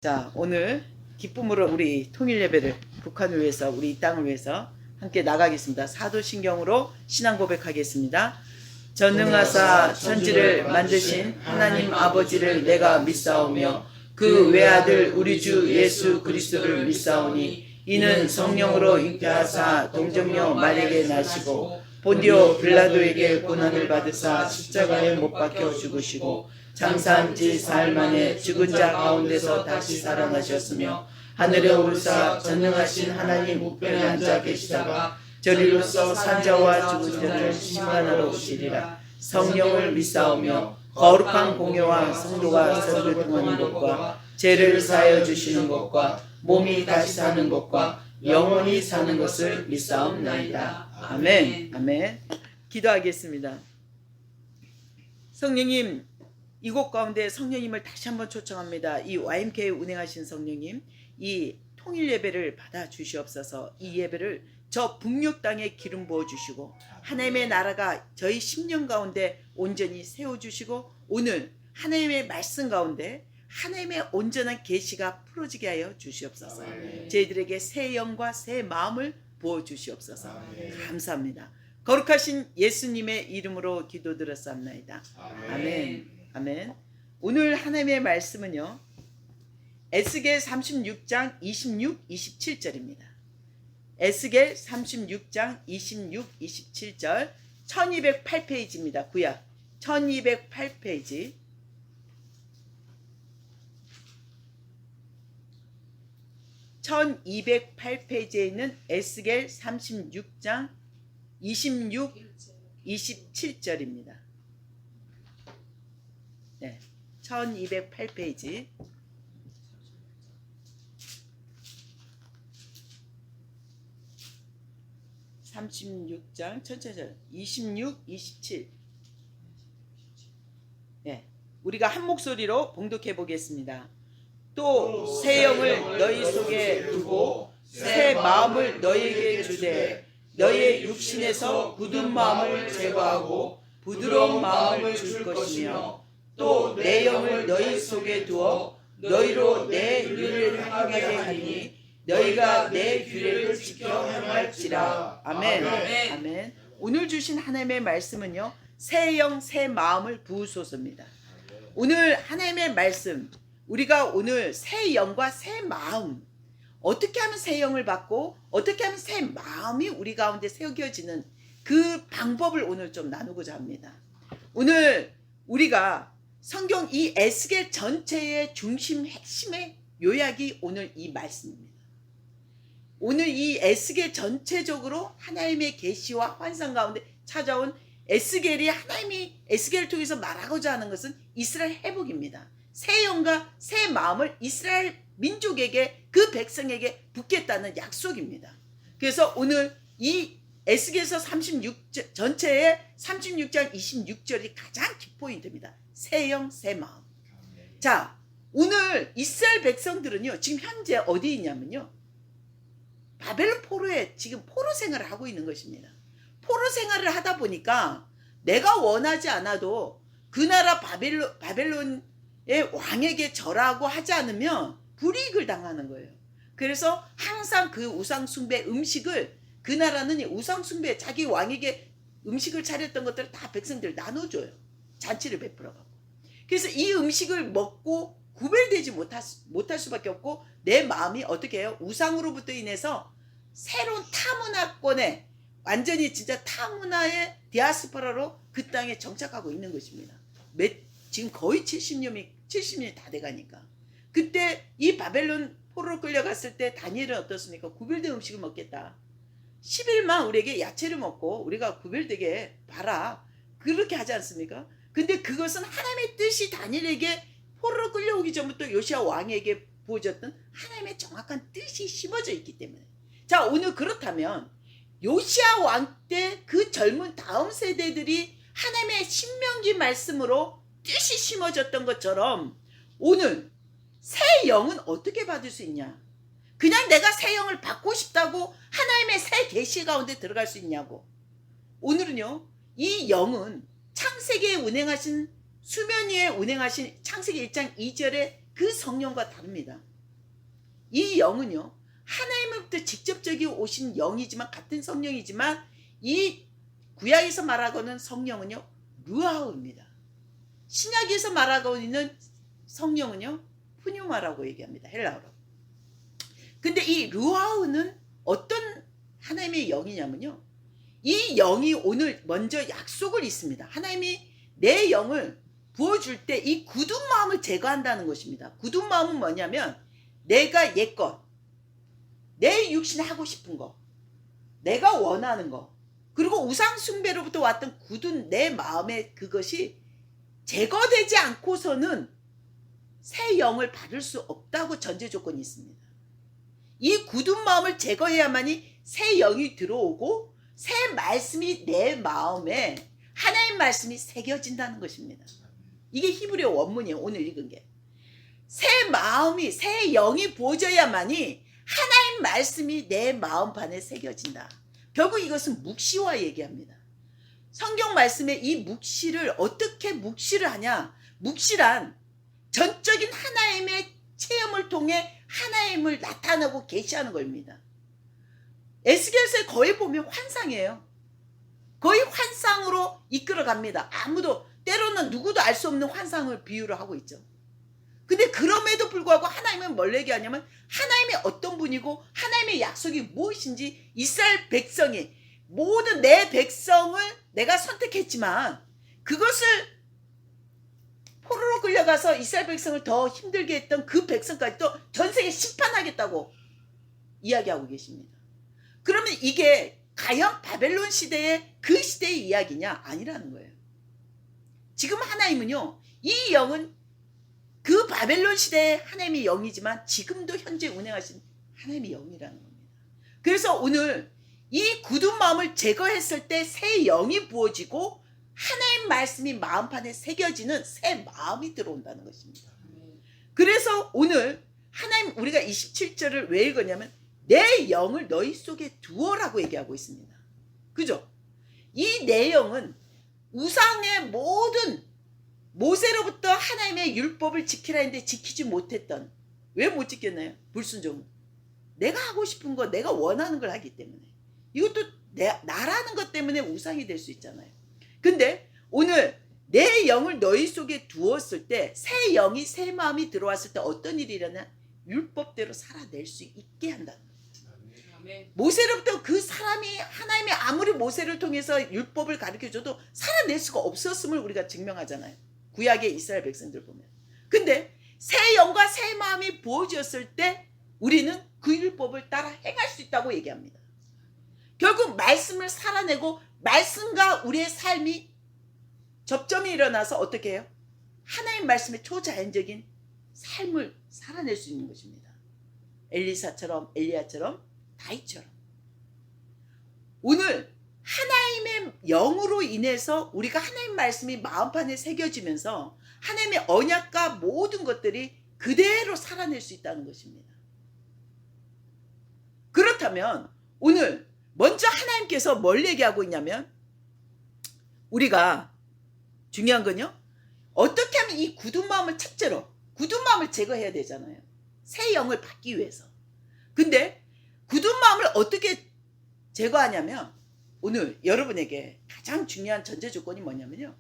자, 오늘 기쁨으로 우리 통일 예배를 북한을 위해서 우리 이 땅을 위해서 함께 나가겠습니다. 사도신경으로 신앙 고백하겠습니다. 전능하사 천지를 만드신 하나님 아버지를 내가 믿사오며 그 외아들 우리 주 예수 그리스도를 믿사오니 이는 성령으로 잉태하사 동정녀 마리아에게 나시고 본디오 빌라도에게 고난을 받으사 십자가에 못 박혀 죽으시고 장사한 지 사흘 만에 죽은 자 가운데서 다시 살아나셨으며 하늘에 오르사 전능하신 하나님 우편에 앉아 계시다가 저리로서 산자와 죽은 자를 심판하러 오시리라. 성령을 믿사오며 거룩한 공예와 성도가 서로를 통하는 것과 죄를 사하여 주시는 것과 몸이 다시 사는 것과 영원히 사는 것을 믿사옵나이다. 아멘. 아멘. 기도하겠습니다. 성령님, 이곳 가운데 성령님을 다시 한번 초청합니다. 이 YMCA 운행하신 성령님, 이 통일 예배를 받아 주시옵소서. 이 예배를 저 북녘 땅에 기름 부어 주시고 하나님의 나라가 저희 10년 가운데 온전히 세워 주시고 오늘 하나님의 말씀 가운데 하나님의 온전한 계시가 풀어지게 하여 주시옵소서. 저희들에게 새 영과 새 마음을 부어 주시옵소서. 감사합니다. 거룩하신 예수님의 이름으로 기도드렸사옵나이다. 아멘. 아멘. 오늘 하나님의 말씀은요, 에스겔 36장 26, 27절입니다. 에스겔 36장 26, 27절 1208페이지입니다. 구약 1208페이지. (1208페이지에) 있는 에스겔 36장 26, 27절입니다. 네, 1208페이지. (36장) 천천히 26, 27. 네, 우리가 한 목소리로 봉독해 보겠습니다. 또 새 영을 너희 속에 두고 새 마음을 너희에게 주되 너희의 육신에서 굳은 마음을 제거하고 부드러운 마음을 줄 것이며 또 내 영을 너희 속에 두어 너희로 내 규례를 행하게 하니 너희가 내 규례를 지켜 행할지라. 아멘. 아멘. 아멘. 오늘 주신 하나님의 말씀은요, 새 영 새 마음을 부으소서입니다. 오늘 하나님의 말씀, 우리가 오늘 새 영과 새 마음, 어떻게 하면 새 영을 받고 어떻게 하면 새 마음이 우리 가운데 새겨지는 그 방법을 오늘 좀 나누고자 합니다. 오늘 우리가 성경 이 에스겔 전체의 중심 핵심의 요약이 오늘 이 말씀입니다. 오늘 이 에스겔 전체적으로 하나님의 계시와 환상 가운데 찾아온 에스겔이 하나님이 에스겔을 통해서 말하고자 하는 것은 이스라엘 회복입니다. 새 영과 새 마음을 이스라엘 민족에게, 그 백성에게 붓겠다는 약속입니다. 그래서 오늘 이 에스겔서 36절 전체의 36장 26절이 가장 키포인트입니다. 새 영 새 마음. 자, 오늘 이스라엘 백성들은요, 지금 현재 어디 있냐면요, 바벨론 포로에 지금 포로 생활을 하고 있는 것입니다. 포로 생활을 하다 보니까 내가 원하지 않아도 그 나라 바벨론의 왕에게 절하고 하지 않으면 불이익을 당하는 거예요. 그래서 항상 그 우상숭배 음식을, 그 나라는 우상숭배 자기 왕에게 음식을 차렸던 것들을 다 백성들 나눠줘요. 잔치를 베풀어가고. 그래서 이 음식을 먹고 구별되지 못할 수밖에 없고, 내 마음이 어떻게 해요? 우상으로부터 인해서 새로운 타문화권에, 완전히 진짜 타문화의 디아스포라로 그 땅에 정착하고 있는 것입니다. 지금 거의 70년이 다 돼가니까. 그때 이 바벨론 포로로 끌려갔을 때 다니엘은 어떻습니까? 구별된 음식을 먹겠다. 10일만 우리에게 야채를 먹고 우리가 구별되게 봐라. 그렇게 하지 않습니까? 근데 그것은 하나님의 뜻이 다니엘에게 포로로 끌려오기 전부터 요시야 왕에게 부어졌던 하나님의 정확한 뜻이 심어져 있기 때문에. 자, 오늘 그렇다면 요시야 왕 때 그 젊은 다음 세대들이 하나님의 신명기 말씀으로 뜻이 심어졌던 것처럼 오늘 새 영은 어떻게 받을 수 있냐? 그냥 내가 새 영을 받고 싶다고 하나님의 새 계시 가운데 들어갈 수 있냐고. 오늘은요, 이 영은 창세기에 운행하신, 수면 위에 운행하신 창세기 1장 2절의 그 성령과 다릅니다. 이 영은요, 하나님으로부터 직접적으로 오신 영이지만, 같은 성령이지만, 이 구약에서 말하고는 성령은요, 루아우입니다. 신약에서 말하고 있는 성령은요, 푸뉴마라고 얘기합니다. 헬라어로. 근데 이 루아우는 어떤 하나님의 영이냐면요, 이 영이 오늘 먼저 약속을 있습니다. 하나님이 내 영을 부어줄 때 이 굳은 마음을 제거한다는 것입니다. 굳은 마음은 뭐냐면, 내가 옛것, 내 육신에 하고 싶은 거, 내가 원하는 거, 그리고 우상 숭배로부터 왔던 굳은 내 마음의 그것이 제거되지 않고서는 새 영을 받을 수 없다고 전제 조건이 있습니다. 이 굳은 마음을 제거해야만이 새 영이 들어오고 새 말씀이 내 마음에, 하나님 말씀이 새겨진다는 것입니다. 이게 히브리어 원문이에요. 오늘 읽은 게. 새 마음이, 새 영이 부어져야만이 하나님 말씀이 내 마음판에 새겨진다. 결국 이것은 묵시와 얘기합니다. 성경 말씀에 이 묵시를 어떻게 묵시를 하냐? 묵시란 전적인 하나님의 체험을 통해 하나님을 나타나고 계시하는 겁니다. 에스겔서에 거의 보면 환상이에요. 거의 환상으로 이끌어갑니다. 아무도, 때로는 누구도 알 수 없는 환상을 비유를 하고 있죠. 근데 그럼에도 불구하고 하나님은 뭘 얘기하냐면, 하나님이 어떤 분이고 하나님의 약속이 무엇인지, 이스라엘 백성이, 모든 내 백성을 내가 선택했지만 그것을 포로로 끌려가서 이스라엘 백성을 더 힘들게 했던 그 백성까지 또 전 세계 심판하겠다고 이야기하고 계십니다. 그러면 이게 과연 바벨론 시대의 그 시대의 이야기냐? 아니라는 거예요. 지금 하나님은요, 이 영은 그 바벨론 시대의 하나님의 영이지만 지금도 현재 운행하신 하나님의 영이라는 겁니다. 그래서 오늘 이 굳은 마음을 제거했을 때 새 영이 부어지고 하나님 말씀이 마음판에 새겨지는 새 마음이 들어온다는 것입니다. 그래서 오늘 하나님, 우리가 27절을 왜 읽었냐면, 내 영을 너희 속에 두어라고 얘기하고 있습니다. 그죠? 이 내용은 우상의 모든, 모세로부터 하나님의 율법을 지키라 했는데 지키지 못했던, 왜 못 지켰나요? 불순종. 내가 하고 싶은 거, 내가 원하는 걸 하기 때문에. 이것도 나라는 것 때문에 우상이 될 수 있잖아요. 근데 오늘 내 영을 너희 속에 두었을 때, 새 영이, 새 마음이 들어왔을 때 어떤 일이 일어나? 율법대로 살아낼 수 있게 한다는 거예요. 모세로부터 그 사람이, 하나님이 아무리 모세를 통해서 율법을 가르쳐줘도 살아낼 수가 없었음을 우리가 증명하잖아요. 구약의 이스라엘 백성들 보면. 근데 새 영과 새 마음이 부어졌을 때 우리는 그 율법을 따라 행할 수 있다고 얘기합니다. 결국 말씀을 살아내고 말씀과 우리의 삶이 접점이 일어나서 어떻게 해요? 하나님 말씀의 초자연적인 삶을 살아낼 수 있는 것입니다. 엘리사처럼, 엘리야처럼, 다윗처럼. 오늘 하나님의 영으로 인해서 우리가 하나님 말씀이 마음판에 새겨지면서 하나님의 언약과 모든 것들이 그대로 살아낼 수 있다는 것입니다. 그렇다면 오늘 먼저 하나님께서 뭘 얘기하고 있냐면, 우리가 중요한 건요, 어떻게 하면 이 굳은 마음을, 첫째로 굳은 마음을 제거해야 되잖아요. 새 영을 받기 위해서. 근데 굳은 마음을 어떻게 제거하냐면, 오늘 여러분에게 가장 중요한 전제 조건이 뭐냐면요,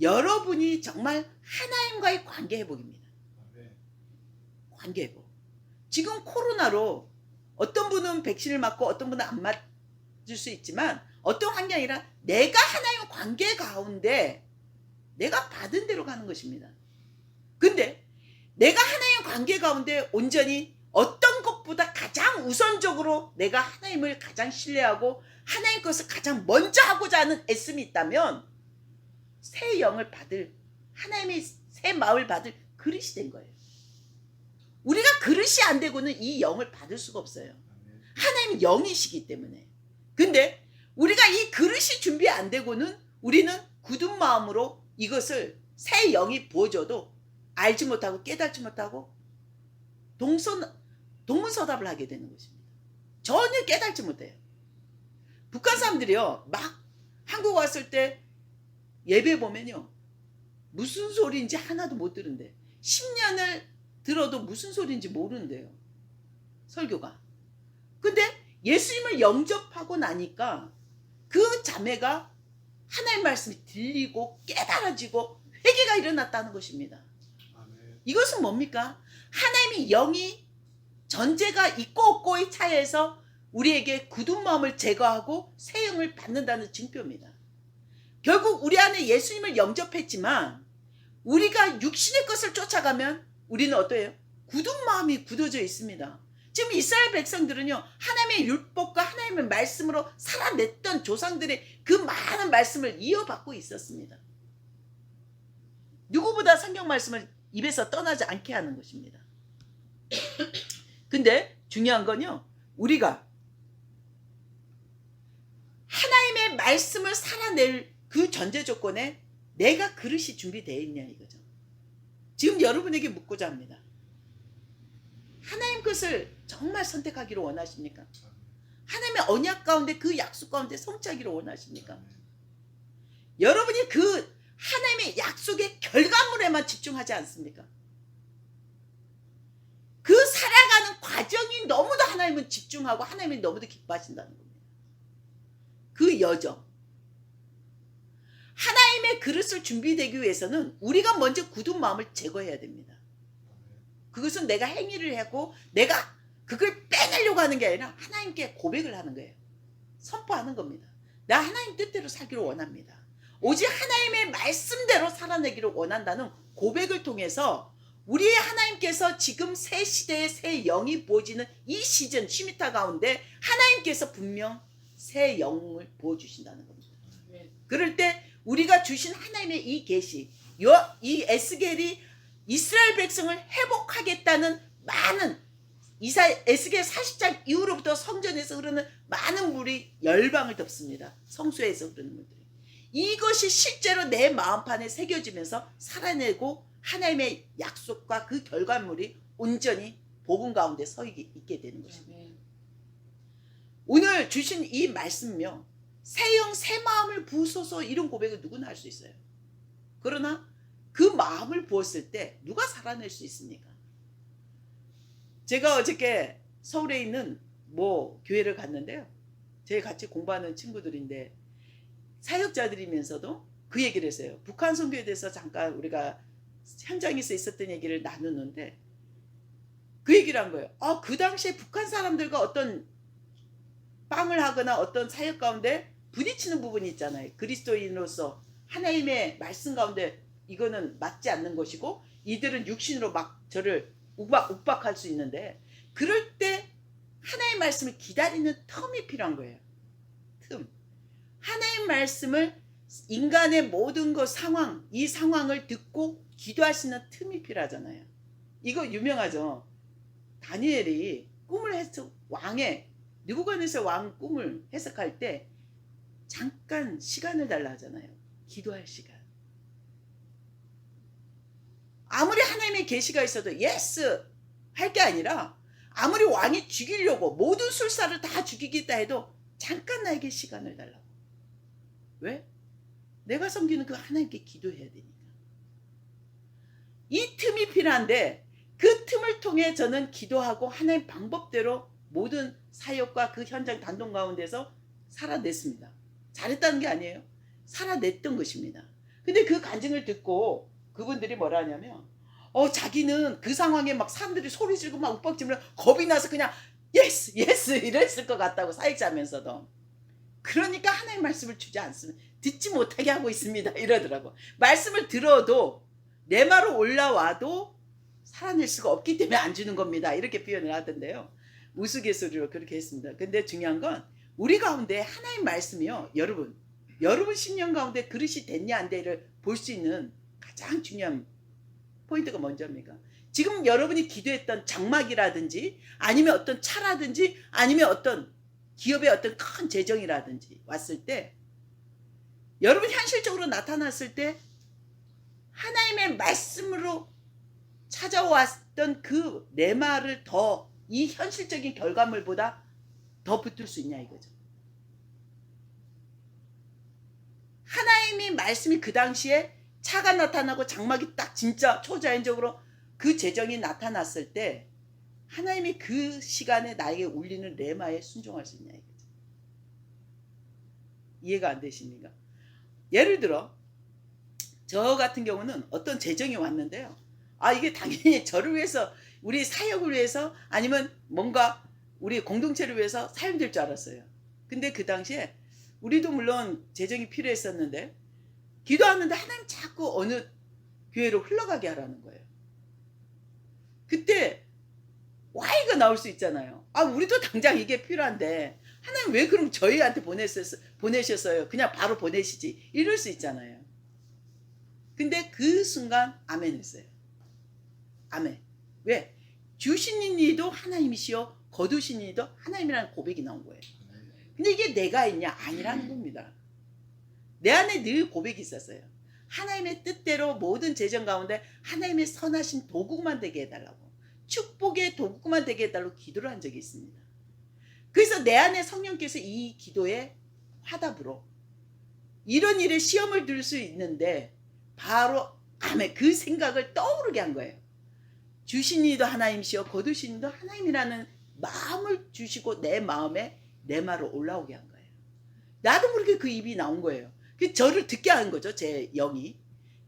여러분이 정말 하나님과의 관계 회복입니다. 관계 회복. 지금 코로나로 어떤 분은 백신을 맞고 어떤 분은 안 맞을 수 있지만, 어떤 환경이라 내가 하나님 관계 가운데 내가 받은 대로 가는 것입니다. 근데 내가 하나님 관계 가운데 온전히 어떤 것보다 가장 우선적으로 내가 하나님을 가장 신뢰하고 하나님 것을 가장 먼저 하고자 하는 애씀이 있다면, 새 영을 받을, 하나님의 새 마음을 받을 그릇이 된 거예요. 우리가 그릇이 안 되고는 이 영을 받을 수가 없어요. 하나님 영이시기 때문에. 근데 우리가 이 그릇이 준비 안 되고는 우리는 굳은 마음으로 이것을 새 영이 부어줘도 알지 못하고 깨닫지 못하고 동문서답을 하게 되는 것입니다. 전혀 깨닫지 못해요. 북한 사람들이요, 막 한국 왔을 때 예배 보면요, 무슨 소리인지 하나도 못 들은데, 10년을 들어도 무슨 소리인지 모르는데요. 설교가. 근데 예수님을 영접하고 나니까 그 자매가 하나님 말씀이 들리고 깨달아지고 회개가 일어났다는 것입니다. 이것은 뭡니까? 하나님이 영이 전제가 있고 없고의 차이에서 우리에게 굳은 마음을 제거하고 새 영을 받는다는 증표입니다. 결국 우리 안에 예수님을 영접했지만 우리가 육신의 것을 쫓아가면 우리는 어때요? 굳은 마음이 굳어져 있습니다. 지금 이스라엘 백성들은요, 하나님의 율법과 하나님의 말씀으로 살아냈던 조상들의 그 많은 말씀을 이어받고 있었습니다. 누구보다 성경 말씀을 입에서 떠나지 않게 하는 것입니다. 근데 중요한 건요, 우리가 하나님의 말씀을 살아낼 그 전제 조건에 내가 그릇이 준비되어 있냐 이거죠. 지금 여러분에게 묻고자 합니다. 하나님 것을 정말 선택하기를 원하십니까? 하나님의 언약 가운데 그 약속 가운데 성취하기를 원하십니까? 여러분이 그 하나님의 약속의 결과물에만 집중하지 않습니까? 그 살아가는 과정이 너무도 하나님은 집중하고 하나님이 너무도 기뻐하신다는 겁니다. 그 여정. 하나님의 그릇을 준비되기 위해서는 우리가 먼저 굳은 마음을 제거해야 됩니다. 그것은 내가 행위를 하고 내가 그걸 빼내려고 하는 게 아니라 하나님께 고백을 하는 거예요. 선포하는 겁니다. 나 하나님 뜻대로 살기를 원합니다. 오직 하나님의 말씀대로 살아내기를 원한다는 고백을 통해서 우리의 하나님께서 지금 새 시대의 새 영이 부어지는 이 시즌 시미타 가운데 하나님께서 분명 새 영을 부어주신다는 겁니다. 그럴 때 우리가 주신 하나님의 이 계시, 이 에스겔이 이스라엘 백성을 회복하겠다는 많은 에스겔 40장 이후로부터 성전에서 흐르는 많은 물이 열방을 덮습니다. 성소에서 흐르는 물들이. 이것이 실제로 내 마음판에 새겨지면서 살아내고 하나님의 약속과 그 결과물이 온전히 복음 가운데 서 있게 되는 것입니다. 오늘 주신 이 말씀은요, 새 영 새 마음을 부으소서, 이런 고백을 누구나 할 수 있어요. 그러나 그 마음을 부었을 때 누가 살아낼 수 있습니까? 제가 어저께 서울에 있는 교회를 갔는데요, 저희 같이 공부하는 친구들인데 사역자들이면서도 그 얘기를 했어요. 북한 선교에 대해서 잠깐 우리가 현장에서 있었던 얘기를 나누는데 그 얘기를 한 거예요. 그 당시에 북한 사람들과 어떤 빵을 하거나 어떤 사역 가운데 부딪히는 부분이 있잖아요. 그리스도인으로서 하나님의 말씀 가운데 이거는 맞지 않는 것이고 이들은 육신으로 막 저를 욱박할 수 있는데, 그럴 때 하나님의 말씀을 기다리는 텀이 필요한 거예요. 틈. 하나님의 말씀을 인간의 모든 이 상황을 듣고 기도할 수 있는 틈이 필요하잖아요. 이거 유명하죠. 다니엘이 꿈을 느부갓네살 왕 꿈을 해석할 때 잠깐 시간을 달라 하잖아요. 기도할 시간. 아무리 하나님의 계시가 있어도 예스 할 게 아니라, 아무리 왕이 죽이려고 모든 술사를 다 죽이겠다 해도 잠깐 나에게 시간을 달라고. 왜? 내가 섬기는 그 하나님께 기도해야 되니까. 이 틈이 필요한데 그 틈을 통해 저는 기도하고 하나님 방법대로 모든 사역과 그 현장 단동 가운데서 살아냈습니다. 잘했다는 게 아니에요. 살아냈던 것입니다. 근데 그 간증을 듣고 그분들이 뭐라 하냐면 자기는 그 상황에 막 사람들이 소리 지르고 막 욱박지르면 겁이 나서 그냥 예스 이랬을 것 같다고, 사역자면서도. 그러니까 하나님 말씀을 주지 않습니다. 듣지 못하게 하고 있습니다 이러더라고. 말씀을 들어도 내 말로 올라와도 살아낼 수가 없기 때문에 안 주는 겁니다, 이렇게 표현을 하던데요. 우스갯소리로 그렇게 했습니다. 근데 중요한 건 우리 가운데 하나님 말씀이요, 여러분 신령 가운데 그릇이 됐냐 안 돼를 볼 수 있는 가장 중요한 포인트가 먼저입니까? 지금 여러분이 기도했던 장막이라든지 아니면 어떤 차라든지 아니면 어떤 기업의 어떤 큰 재정이라든지 왔을 때, 여러분 현실적으로 나타났을 때 하나님의 말씀으로 찾아왔던 그 내 말을 더 이 현실적인 결과물보다 더 붙들 수 있냐 이거죠. 하나님의 말씀이 그 당시에 차가 나타나고 장막이 딱 진짜 초자연적으로 그 재정이 나타났을 때 하나님이 그 시간에 나에게 울리는 레마에 순종할 수 있냐 이거죠. 이해가 안 되십니까? 예를 들어 저 같은 경우는 어떤 재정이 왔는데요. 이게 당연히 저를 위해서, 우리 사역을 위해서, 아니면 뭔가 우리 공동체를 위해서 사용될 줄 알았어요. 근데 그 당시에 우리도 물론 재정이 필요했었는데 기도하는데 하나님 자꾸 어느 교회로 흘러가게 하라는 거예요. 그때 Y가 나올 수 있잖아요. 우리도 당장 이게 필요한데 하나님 왜 그럼 저희한테 보내셨어요? 그냥 바로 보내시지. 이럴 수 있잖아요. 근데 그 순간 아멘 했어요. 아멘. 왜? 주신 이도 하나님이시여 거두신 이도 하나님이라는 고백이 나온 거예요. 근데 이게 내가 있냐? 아니라는 겁니다. 내 안에 늘 고백이 있었어요. 하나님의 뜻대로 모든 재정 가운데 하나님의 선하신 도구만 되게 해달라고, 축복의 도구만 되게 해달라고 기도를 한 적이 있습니다. 그래서 내 안에 성령께서 이 기도의 화답으로 이런 일에 시험을 들 수 있는데 바로 아멘, 그 생각을 떠오르게 한 거예요. 주신 이도 하나님이시여 거두신 이도 하나님이라는 마음을 주시고 내 마음에 내 말을 올라오게 한 거예요. 나도 모르게 그 입이 나온 거예요. 저를 듣게 한 거죠. 제 영이,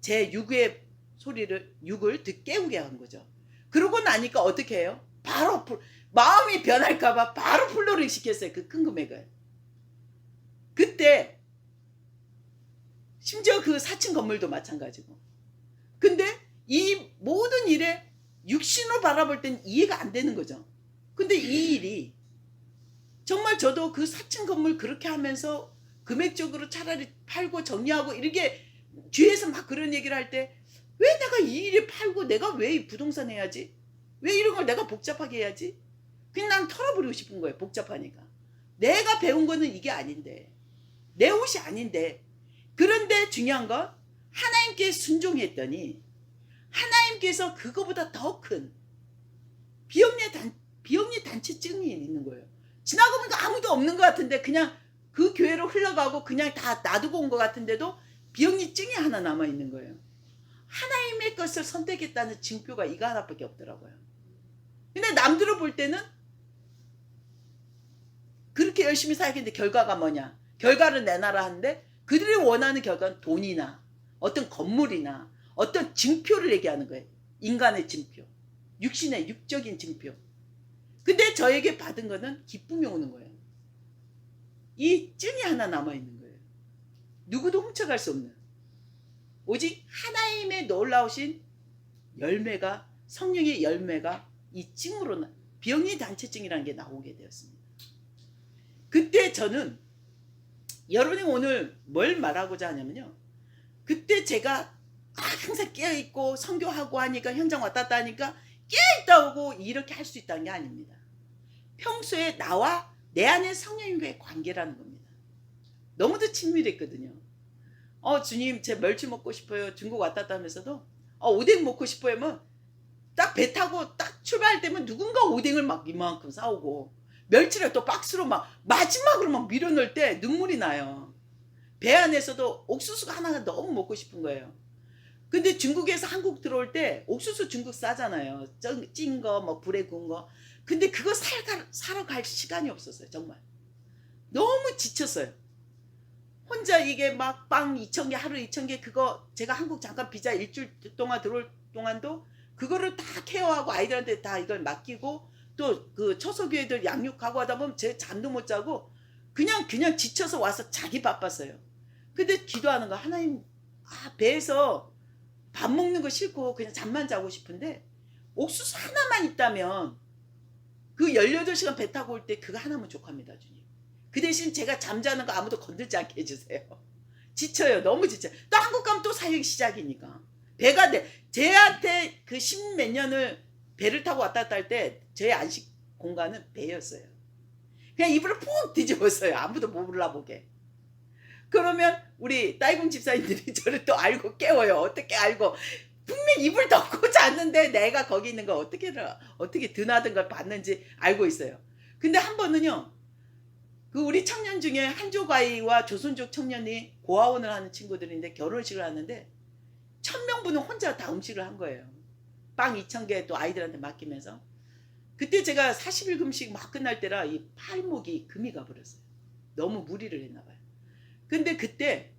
제 육의 소리를, 육을 깨우게 한 거죠. 그러고 나니까 어떻게 해요? 바로 마음이 변할까봐 바로 플로를 시켰어요. 그 큰 금액을. 그때 심지어 그 4층 건물도 마찬가지고. 근데 이 모든 일에 육신으로 바라볼 땐 이해가 안 되는 거죠. 근데 이 일이 정말 저도 그 4층 건물 그렇게 하면서 금액적으로 차라리 팔고 정리하고 이렇게 주위에서 막 그런 얘기를 할 때 왜 내가 이 일을 팔고 내가 왜 이 부동산 해야지? 왜 이런 걸 내가 복잡하게 해야지? 그냥 난 털어버리고 싶은 거예요. 복잡하니까. 내가 배운 거는 이게 아닌데, 내 옷이 아닌데. 그런데 중요한 건 하나님께 순종했더니 하나님께서 그거보다 더 큰 비영리 단체증이 있는 거예요. 지나고 보니까 아무도 없는 것 같은데 그냥 그 교회로 흘러가고 그냥 다 놔두고 온 것 같은데도 비영리증이 하나 남아있는 거예요. 하나님의 것을 선택했다는 징표가 이거 하나밖에 없더라고요. 근데 남들을 볼 때는 그렇게 열심히 살겠는데 결과가 뭐냐? 결과를 내놔라 하는데 그들이 원하는 결과는 돈이나 어떤 건물이나 어떤 징표를 얘기하는 거예요. 인간의 징표, 육신의 육적인 징표. 근데 저에게 받은 거는 기쁨이 오는 거예요. 이 증이 하나 남아있는 거예요. 누구도 훔쳐갈 수 없는, 오직 하나님의 놀라우신 열매가, 성령의 열매가 이 증으로, 비영리 단체증이라는 게 나오게 되었습니다. 그때 저는, 여러분이 오늘 뭘 말하고자 하냐면요, 그때 제가 항상 깨어있고 선교하고 하니까, 현장 왔다 갔다 하니까 깨어있다고 이렇게 할 수 있다는 게 아닙니다. 평소에 나와 내 안에 성령님과의 관계라는 겁니다. 너무도 친밀했거든요. 주님, 제 멸치 먹고 싶어요. 중국 왔다 갔다 하면서도 오뎅 먹고 싶어요 하면 딱 배 타고 딱 출발할 때면 누군가 오뎅을 막 이만큼 싸오고 멸치를 또 박스로 막 마지막으로 막 밀어넣을 때 눈물이 나요. 배 안에서도 옥수수가 하나가 너무 먹고 싶은 거예요. 근데 중국에서 한국 들어올 때 옥수수 중국 싸잖아요. 찐 거, 뭐 불에 구운 거. 근데 그거 사러 갈 시간이 없었어요. 정말. 너무 지쳤어요. 혼자 이게 막 빵 2,000개, 하루 2,000개 그거 제가 한국 잠깐 비자 일주일 동안 들어올 동안도 그거를 다 케어하고 아이들한테 다 이걸 맡기고 또 그 처소교회들 양육하고 하다 보면 제 잠도 못 자고 그냥 지쳐서 와서 자기 바빴어요. 근데 기도하는 거, 하나님, 배에서 밥 먹는 거 싫고 그냥 잠만 자고 싶은데 옥수수 하나만 있다면 그 18시간 배 타고 올 때 그거 하나면 족합니다, 주님. 그 대신 제가 잠자는 거 아무도 건들지 않게 해주세요. 지쳐요. 너무 지쳐요. 또 한국 가면 또 사역이 시작이니까. 배가 제한테 그 10몇 년을 배를 타고 왔다 갔다 할 때 저의 안식 공간은 배였어요. 그냥 이불을 푹 뒤집었어요. 아무도 못 올라보게. 그러면 우리 따이공 집사님들이 저를 또 알고 깨워요. 어떻게 알고. 분명 이불 덮고 잤는데 내가 거기 있는 걸 어떻게 드나든 걸 봤는지 알고 있어요. 근데 한 번은요, 그 우리 청년 중에 한족아이와 조선족 청년이 고아원을 하는 친구들인데 결혼식을 하는데 1,000명분은 혼자 다 음식을 한 거예요. 빵 2,000개 또 아이들한테 맡기면서. 그때 제가 40일 금식 막 끝날 때라 이 팔목이 금이 가버렸어요. 너무 무리를 했나 봐요. 근데 그때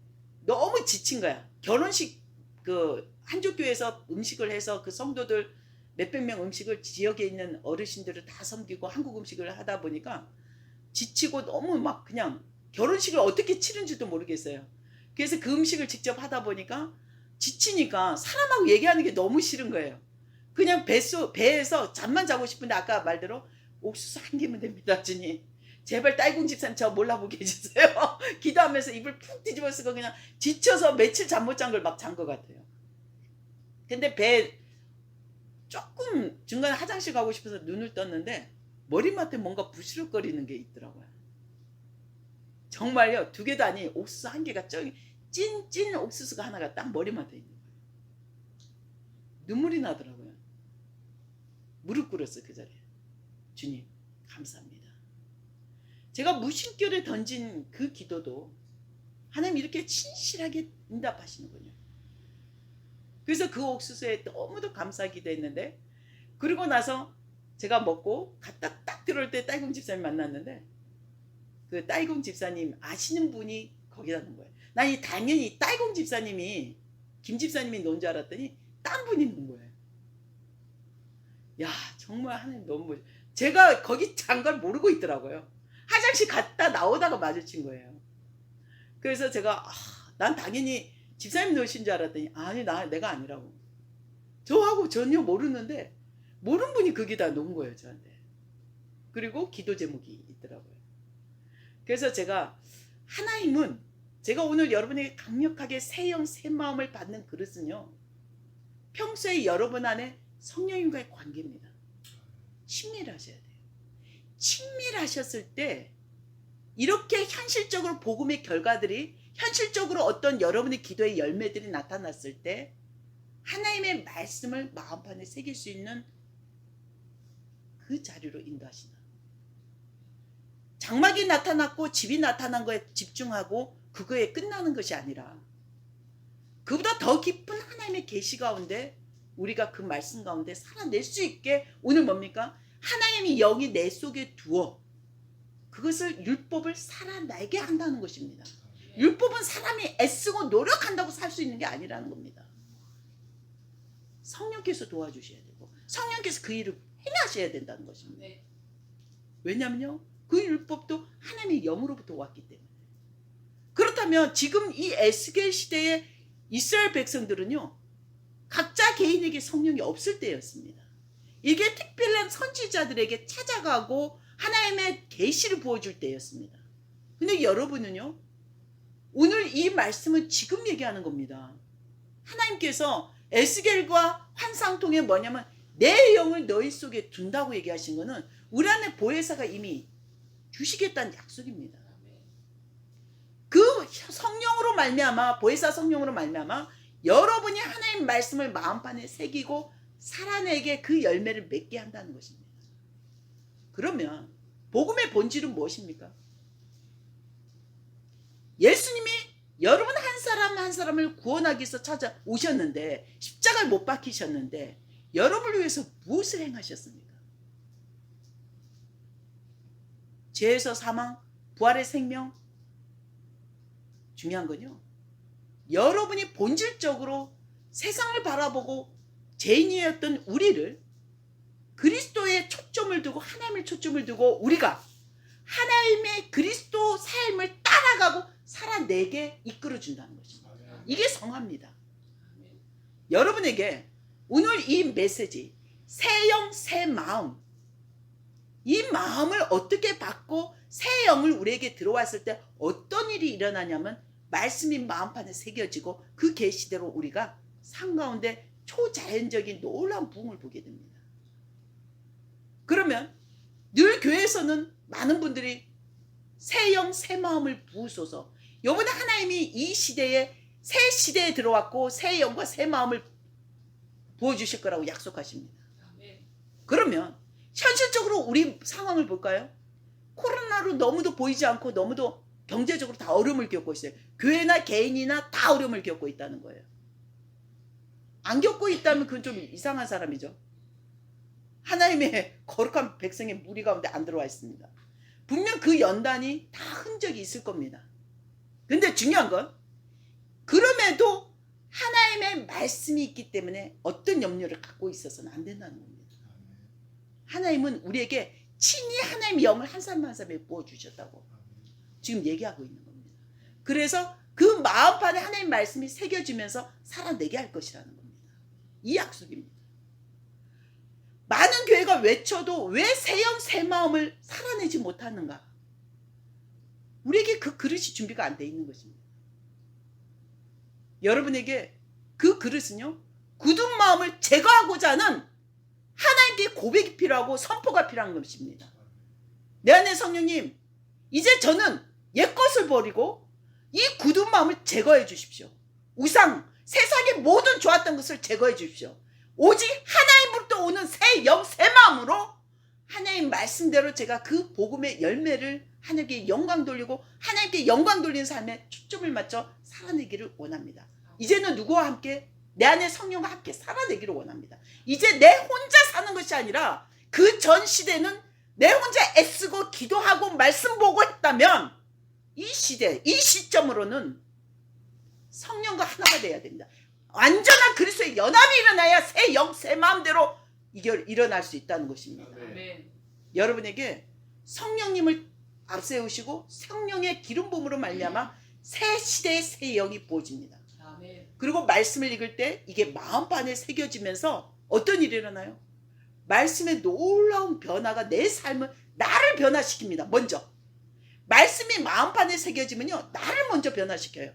너무 지친 거야. 결혼식 그 한족교에서 음식을 해서 그 성도들 몇백 명 음식을 지역에 있는 어르신들을 다 섬기고 한국 음식을 하다 보니까 지치고 너무 막 그냥 결혼식을 어떻게 치른지도 모르겠어요. 그래서 그 음식을 직접 하다 보니까 지치니까 사람하고 얘기하는 게 너무 싫은 거예요. 그냥 배에서 잠만 자고 싶은데 아까 말대로 옥수수 한 개면 됩니다, 주님. 제발 딸궁 집사님 저 몰라보게 해주세요. 기도하면서 입을 푹 뒤집어 쓰고 그냥 지쳐서 며칠 잠 못 잔 걸 막 잔 것 같아요. 근데 배 조금 중간에 화장실 가고 싶어서 눈을 떴는데 머리맡에 뭔가 부시럭거리는 게 있더라고요. 정말요. 두 개도 아니 옥수수 한 개가 저기 찐 옥수수가 하나가 딱 머리맡에 있는 거예요. 눈물이 나더라고요. 무릎 꿇었어요. 그 자리에. 주님 감사합니다. 제가 무심결에 던진 그 기도도 하나님 이렇게 친실하게 응답하시는군요. 그래서 그 옥수수에 너무도 감사 기도했는데 그리고 나서 제가 먹고 갔다 딱 들어올 때 딸궁 집사님 만났는데 그 딸궁 집사님 아시는 분이 거기다 놓은 거예요. 난 당연히 딸궁 집사님이 김 집사님이 놓은 줄 알았더니 딴 분이 놓은 거예요. 야 정말 하나님 너무 제가 거기 잔 걸 모르고 있더라고요. 화장실 갔다 나오다가 마주친 거예요. 그래서 제가 난 당연히 집사님 넣으신 줄 알았더니 아니 내가 아니라고. 저하고 전혀 모르는데 모르는 분이 거기다 놓은 거예요 저한테. 그리고 기도 제목이 있더라고요. 그래서 제가 하나님은 제가 오늘 여러분에게 강력하게 새 영 새 마음을 받는 그릇은요. 평소에 여러분 안에 성령님과의 관계입니다. 친밀하셔야 돼요. 친밀하셨을 때 이렇게 현실적으로 복음의 결과들이 현실적으로 어떤 여러분의 기도의 열매들이 나타났을 때 하나님의 말씀을 마음판에 새길 수 있는 그 자리로 인도하시나. 장막이 나타났고 집이 나타난 거에 집중하고 그거에 끝나는 것이 아니라 그보다 더 깊은 하나님의 계시 가운데 우리가 그 말씀 가운데 살아낼 수 있게 오늘 뭡니까? 하나님의 영이 내 속에 두어 그것을 율법을 살아내게 한다는 것입니다. 율법은 사람이 애쓰고 노력한다고 살 수 있는 게 아니라는 겁니다. 성령께서 도와주셔야 되고 성령께서 그 일을 행하셔야 된다는 것입니다. 왜냐면요. 그 율법도 하나님의 영으로부터 왔기 때문에. 그렇다면 지금 이 에스겔 시대의 이스라엘 백성들은요. 각자 개인에게 성령이 없을 때였습니다. 이게 특별한 선지자들에게 찾아가고 하나님의 계시를 부어줄 때였습니다. 근데 여러분은요. 오늘 이 말씀은 지금 얘기하는 겁니다. 하나님께서 에스겔과 환상 통해 뭐냐면 내 영을 너희 속에 둔다고 얘기하신 거는 우리 안에 보혜사가 이미 주시겠다는 약속입니다. 그 성령으로 말미암아 보혜사 성령으로 말미암아 여러분이 하나님 말씀을 마음판에 새기고 살아내게 그 열매를 맺게 한다는 것입니다. 그러면 복음의 본질은 무엇입니까? 예수님이 여러분 한 사람 한 사람을 구원하기 위해서 찾아오셨는데 십자가를 못 박히셨는데 여러분을 위해서 무엇을 행하셨습니까? 죄에서 사망, 부활의 생명. 중요한 건요. 여러분이 본질적으로 세상을 바라보고 죄인이었던 우리를 그리스도의 초점을 두고 하나님의 초점을 두고 우리가 하나님의 그리스도 삶을 따라가고 살아내게 이끌어준다는 것입니다. 이게 성화입니다. 여러분에게 오늘 이 메시지 새 영 새 마음 이 마음을 어떻게 받고 새 영을 우리에게 들어왔을 때 어떤 일이 일어나냐면 말씀이 마음판에 새겨지고 그 계시대로 우리가 삶 가운데 초자연적인 놀라운 부흥을 보게 됩니다. 그러면 늘 교회에서는 많은 분들이 새 영 새 마음을 부으소서. 이번에 하나님이 이 시대에 새 시대에 들어왔고 새 영과 새 마음을 부어주실 거라고 약속하십니다. 그러면 현실적으로 우리 상황을 볼까요? 코로나로 너무도 보이지 않고 너무도 경제적으로 다 어려움을 겪고 있어요. 교회나 개인이나 다 어려움을 겪고 있다는 거예요. 안 겪고 있다면 그건 좀 이상한 사람이죠. 하나님의 거룩한 백성의 무리 가운데 안 들어와 있습니다. 분명 그 연단이 다 흔적이 있을 겁니다. 근데 중요한 건 그럼에도 하나님의 말씀이 있기 때문에 어떤 염려를 갖고 있어서는 안 된다는 겁니다. 하나님은 우리에게 친히 하나님의 영을 한 사람 한 사람에 부어주셨다고 지금 얘기하고 있는 겁니다. 그래서 그 마음판에 하나님 말씀이 새겨지면서 살아내게 할 것이라는 겁니다. 이 약속입니다. 많은 교회가 외쳐도 왜 새 영 새 마음을 살아내지 못하는가? 우리에게 그 그릇이 준비가 안 돼 있는 것입니다. 여러분에게 그 그릇은요, 굳은 마음을 제거하고자 하는 하나님께 고백이 필요하고 선포가 필요한 것입니다. 내 안에 성령님, 이제 저는 옛것을 버리고 이 굳은 마음을 제거해 주십시오. 우상, 세상의 모든 좋았던 것을 제거해 주십시오. 오직 하나님으로부터 오는 새 영, 새 마음으로 하나님 말씀대로 제가 그 복음의 열매를 하나님께 영광 돌리고 하나님께 영광 돌리는 삶에 초점을 맞춰 살아내기를 원합니다. 이제는 누구와 함께? 내 안에 성령과 함께 살아내기를 원합니다. 이제 내 혼자 사는 것이 아니라 그 전 시대는 내 혼자 애쓰고 기도하고 말씀 보고 했다면 이 시대, 이 시점으로는 성령과 하나가 돼야 됩니다. 완전한 그리스도의 연합이 일어나야 새 영, 새 마음대로 일어날 수 있다는 것입니다. 아멘. 여러분에게 성령님을 앞세우시고 성령의 기름 부음으로 말미암아 새 시대의 새 영이 부어집니다. 아멘. 그리고 말씀을 읽을 때 이게 마음판에 새겨지면서 어떤 일이 일어나요? 말씀의 놀라운 변화가 내 삶을 나를 변화시킵니다. 먼저 말씀이 마음판에 새겨지면요, 나를 먼저 변화시켜요.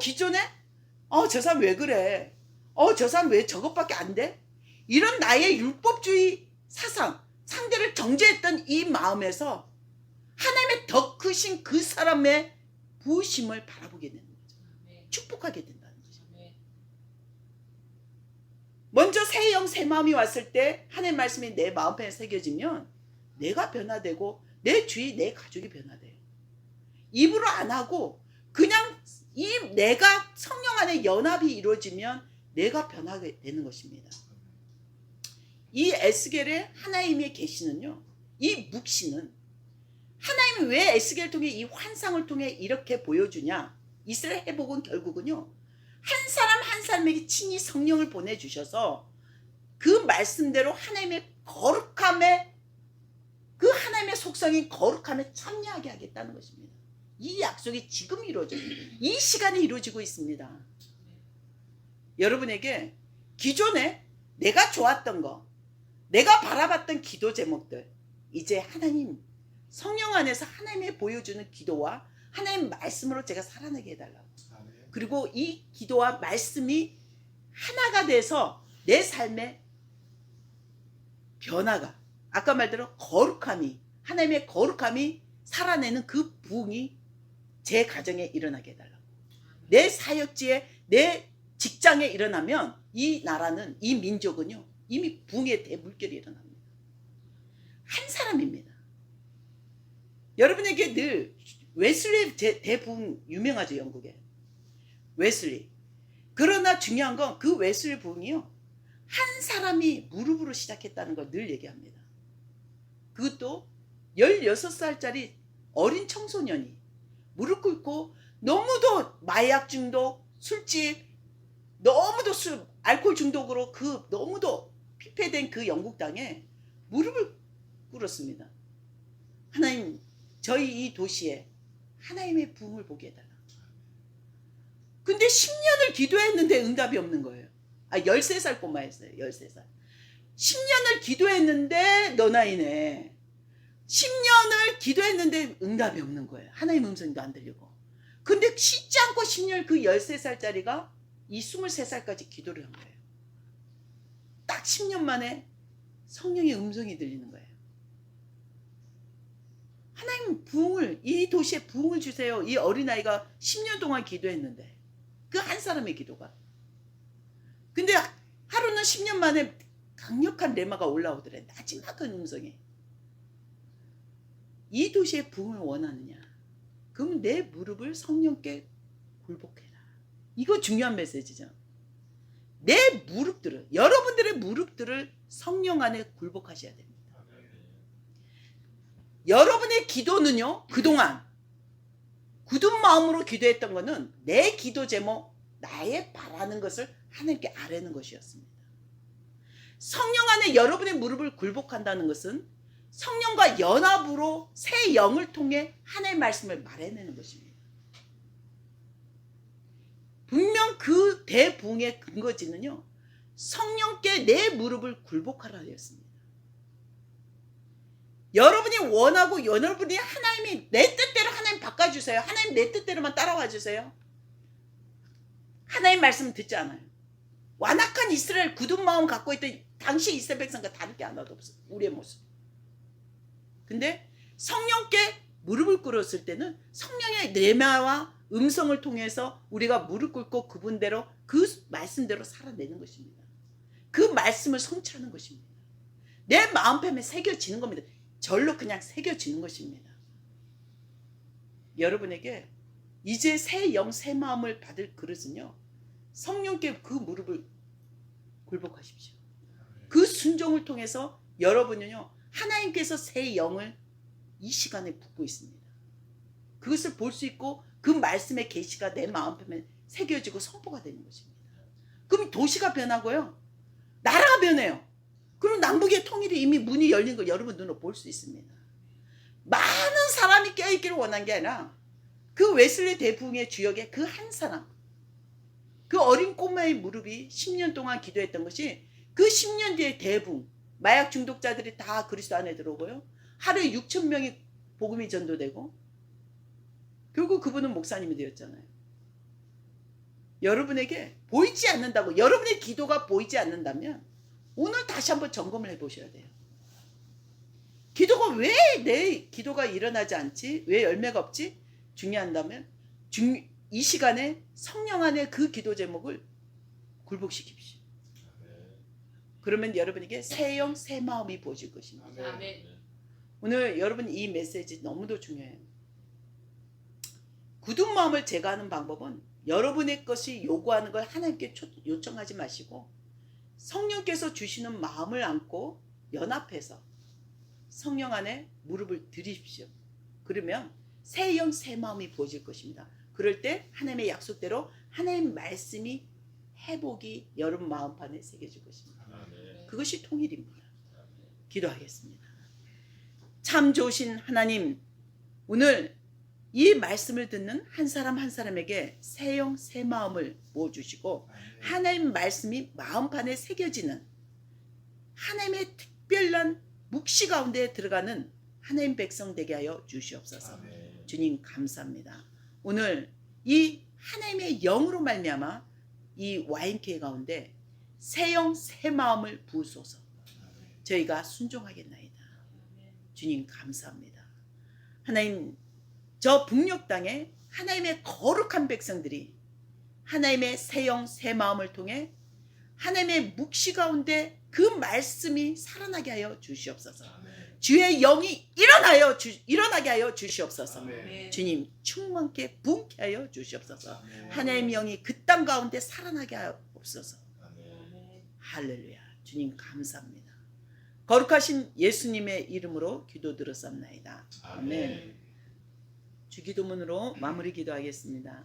기존에 저 사람 왜 그래? 저 사람 왜 저것밖에 안 돼? 이런 나의 율법주의 사상, 상대를 정죄했던 이 마음에서 하나님의 더 크신 그 사람의 부으심을 바라보게 되는 거죠. 축복하게 된다는 거죠. 먼저 새 영, 새 마음이 왔을 때 하나님의 말씀이 내 마음판에 새겨지면 내가 변화되고 내 주위, 내 가족이 변화돼요. 입으로 안 하고 그냥 내가 성령 안에 연합이 이루어지면 내가 변하게 되는 것입니다. 이 에스겔의 하나님의 계시는요, 이 묵시는 하나님이 왜 에스겔을 통해 이 환상을 통해 이렇게 보여주냐? 이스라엘 회복은 결국은요, 한 사람 한 사람에게 친히 성령을 보내주셔서 그 말씀대로 하나님의 거룩함에, 그 하나님의 속성인 거룩함에 참여하게 하겠다는 것입니다. 이 약속이 지금 이루어져요. 이 시간에 이루어지고 있습니다. 여러분에게 기존에 내가 좋았던 거, 내가 바라봤던 기도 제목들, 이제 하나님 성령 안에서 하나님이 보여주는 기도와 하나님 말씀으로 제가 살아내게 해달라고. 그리고 이 기도와 말씀이 하나가 돼서 내 삶의 변화가, 아까 말대로 거룩함이, 하나님의 거룩함이 살아내는 그 부흥이 제 가정에 일어나게 해달라고. 내 사역지에, 내 직장에 일어나면 이 나라는, 이 민족은요, 이미 부흥의 대물결이 일어납니다. 한 사람입니다. 여러분에게 늘 웨슬리 대부흥 유명하죠, 영국에. 웨슬리. 그러나 중요한 건 그 웨슬리 부흥이요, 한 사람이 무릎으로 시작했다는 걸 늘 얘기합니다. 그것도 16살짜리 어린 청소년이 무릎 꿇고 너무도 마약 중독, 술집, 너무도 알코올 중독으로 그 너무도 피폐된 그 영국 땅에 무릎을 꿇었습니다. 하나님, 저희 이 도시에 하나님의 부흥을 보게 해달라. 근데 10년을 기도했는데 응답이 없는 거예요. 13살 꼬마였어요. 13살. 10년을 기도했는데 너 나이네. 10년을 기도했는데 응답이 없는 거예요. 하나님 음성도 안 들리고. 근데 쉬지 않고 10년 그 13살짜리가 이 23살까지 기도를 한 거예요. 딱 10년 만에 성령의 음성이 들리는 거예요. 하나님 부흥을, 이 도시에 부흥을 주세요. 이 어린아이가 10년 동안 기도했는데 그 한 사람의 기도가. 근데 하루는 10년 만에 강력한 레마가 올라오더래. 나지막한 음성에. 이 도시의 부흥을 원하느냐? 그럼 내 무릎을 성령께 굴복해라. 이거 중요한 메시지죠. 내 무릎들을, 여러분들의 무릎들을 성령 안에 굴복하셔야 됩니다. 여러분의 기도는요, 그동안 굳은 마음으로 기도했던 거는 내 기도 제목, 나의 바라는 것을 하나님께 아뢰는 것이었습니다. 성령 안에 여러분의 무릎을 굴복한다는 것은 성령과 연합으로 새 영을 통해 하나님의 말씀을 말해내는 것입니다. 분명 그 대부흥의 근거지는요, 성령께 내 무릎을 굴복하라 하였습니다. 여러분이 원하고 여러분이 하나님이 내 뜻대로 하나님 바꿔주세요. 하나님 내 뜻대로만 따라와 주세요. 하나님 말씀 듣지 않아요. 완악한 이스라엘 굳은 마음 갖고 있던 당시 이스라엘 백성과 다를 게 하나도 없어요. 우리의 모습. 근데 성령께 무릎을 꿇었을 때는 성령의 내마와 음성을 통해서 우리가 무릎 꿇고 그분대로 그 말씀대로 살아내는 것입니다. 그 말씀을 성취하는 것입니다. 내 마음편에 새겨지는 겁니다. 절로 그냥 새겨지는 것입니다. 여러분에게 이제 새 영, 새 마음을 받을 그릇은요, 성령께 그 무릎을 굴복하십시오. 그 순종을 통해서 여러분은요, 하나님께서 새 영을 이 시간에 붓고 있습니다. 그것을 볼 수 있고 그 말씀의 계시가 내 마음편에 새겨지고 선포가 되는 것입니다. 그럼 도시가 변하고요, 나라가 변해요. 그럼 남북의 통일이 이미 문이 열린 걸 여러분 눈으로 볼 수 있습니다. 많은 사람이 깨어있기를 원한 게 아니라 그 웨슬리 대부흥의 주역의 그 한 사람, 그 어린 꼬마의 무릎이 10년 동안 기도했던 것이 그 10년 뒤에 대부흥, 마약 중독자들이 다 그리스도 안에 들어오고요, 하루에 6,000명이 복음이 전도되고 결국 그분은 목사님이 되었잖아요. 여러분에게 보이지 않는다고, 여러분의 기도가 보이지 않는다면 오늘 다시 한번 점검을 해보셔야 돼요. 기도가 왜 내 기도가 일어나지 않지? 왜 열매가 없지? 중요한다면 이 시간에 성령 안에 그 기도 제목을 굴복시킵시오. 그러면 여러분에게 새 영, 새 마음이 보여질 것입니다. 오늘 여러분 이 메시지 너무도 중요해요. 굳은 마음을 제거하는 방법은 여러분의 것이 요구하는 걸 하나님께 요청하지 마시고 성령께서 주시는 마음을 안고 연합해서 성령 안에 무릎을 드리십시오. 그러면 새 영, 새 마음이 보여질 것입니다. 그럴 때 하나님의 약속대로 하나님 말씀이 회복이 여러분 마음판에 새겨질 것입니다. 그것이 통일입니다. 기도하겠습니다. 참 좋으신 하나님, 오늘 이 말씀을 듣는 한 사람 한 사람에게 새 영, 새 마음을 부어주시고 하나님 말씀이 마음판에 새겨지는 하나님의 특별한 묵시 가운데 들어가는 하나님 백성 되게 하여 주시옵소서. 주님 감사합니다. 오늘 이 하나님의 영으로 말미암아 이 와인케 가운데 새 영, 새 마음을 부으소서. 저희가 순종하겠나이다. 주님 감사합니다. 하나님, 저 북녘 땅에 하나님의 거룩한 백성들이 하나님의 새 영, 새 마음을 통해 하나님의 묵시 가운데 그 말씀이 살아나게 하여 주시옵소서. 주의 영이 일어나게 하여 주시옵소서. 주님 충만케 부흥케 하여 주시옵소서. 하나님의 영이 그 땅 가운데 살아나게 하옵소서. 할렐루야. 주님 감사합니다. 거룩하신 예수님의 이름으로 기도 들었사옵나이다. 아멘. 주기도문으로 마무리 기도하겠습니다.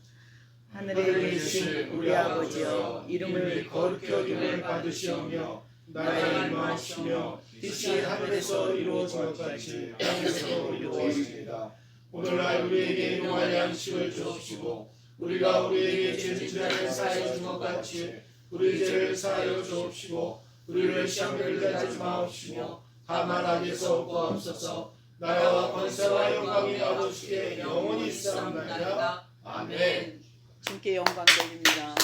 하늘에 계신 우리 아버지여, 이름을 거룩히 여김을 받으시오며 나라를 임하시며 뜻이 하늘에서 이루어진 것 같이 땅에서도 이루어집니다. 오늘날 우리에게 일용할 양식을 주옵시고 우리가 우리에게 죄진 자를 사하여 준 것 같이 우리 죄를 사하여 주옵시고 우리를 시험에 들게 하지 마옵시며 다만 악에서 구하옵소서. 나라와 권세와 영광이 아버지께 영원히 있사옵나이다. 아멘. 주님께 영광 돌립니다.